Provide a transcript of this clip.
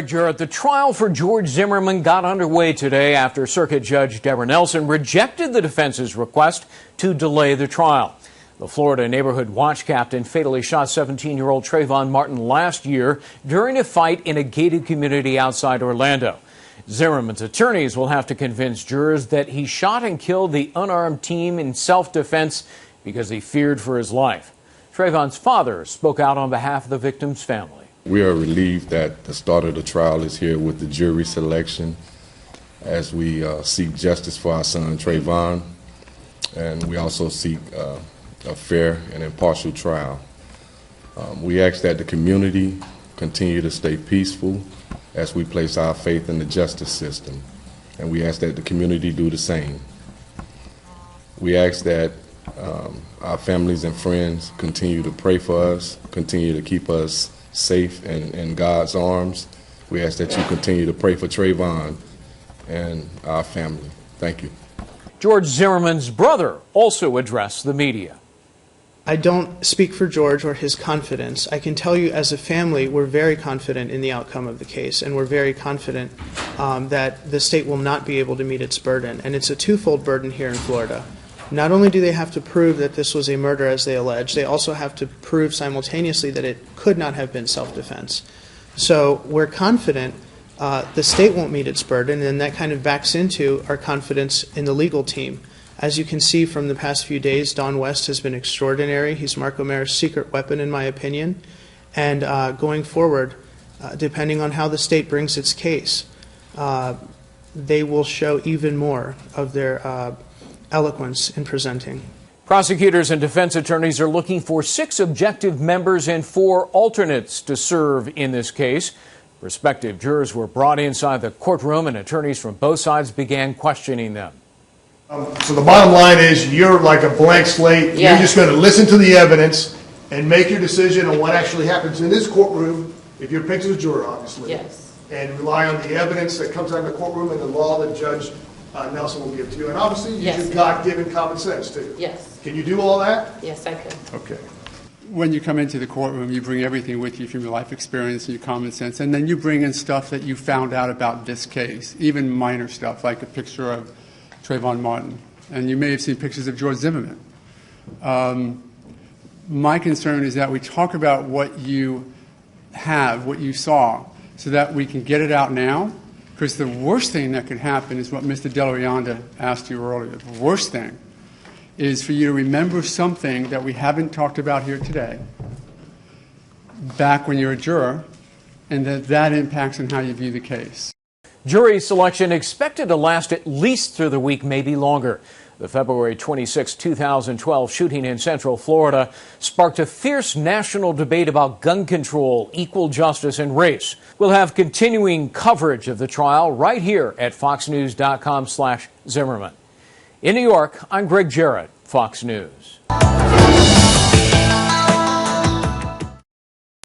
Gregg Jarrett. The trial for George Zimmerman got underway today after Circuit Judge Deborah Nelson rejected the defense's request to delay the trial. The Florida neighborhood watch captain fatally shot 17-year-old Trayvon Martin last year during a fight in a gated community outside Orlando. Zimmerman's attorneys will have to convince jurors that he shot and killed the unarmed teen in self-defense because he feared for his life. Trayvon's father spoke out on behalf of the victim's family. We are relieved that the start of the trial is here with the jury selection as we seek justice for our son Trayvon, and we also seek a fair and impartial trial. We ask that the community continue to stay peaceful as we place our faith in the justice system, and we ask that the community do the same. We ask that our families and friends continue to pray for us, continue to keep us safe in God's arms. We ask that you continue to pray for Trayvon and our family. Thank you. George Zimmerman's brother also addressed the media. I don't speak for George or his confidence. I can tell you as a family, we're very confident in the outcome of the case, and we're very confident that the state will not be able to meet its burden. And it's a twofold burden here in Florida. Not only do they have to prove that this was a murder as they allege, they also have to prove simultaneously that it could not have been self-defense. So we're confident the state won't meet its burden, and that kind of backs into our confidence in the legal team. As you can see from the past few days, Don West has been extraordinary. He's Marco Mayer's secret weapon, in my opinion. And going forward, depending on how the state brings its case, they will show even more of their eloquence in presenting. Prosecutors and defense attorneys are looking for 6 objective members and 4 alternates to serve in this case. Prospective jurors were brought inside the courtroom and attorneys from both sides began questioning them. So the bottom line is you're like a blank slate. Yeah. You're just going to listen to the evidence and make your decision on what actually happens in this courtroom if you're picked as a juror, obviously. Yes. And rely on the evidence that comes out of the courtroom and the law that Judge Nelson will give to you. And obviously, use your God-given common sense, too. Yes. Can you do all that? Yes, I can. Okay. When you come into the courtroom, you bring everything with you from your life experience and your common sense, and then you bring in stuff that you found out about this case, even minor stuff, like a picture of Trayvon Martin. And you may have seen pictures of George Zimmerman. My concern is that we talk about what you have, what you saw, so that we can get it out now. Because the worst thing that could happen is what Mr. Delarianda asked you earlier. The worst thing is for you to remember something that we haven't talked about here today, back when you're a juror, and that impacts on how you view the case. Jury selection expected to last at least through the week, maybe longer. The February 26, 2012 shooting in Central Florida sparked a fierce national debate about gun control, equal justice, and race. We'll have continuing coverage of the trial right here at foxnews.com/Zimmerman. In New York, I'm Gregg Jarrett, Fox News.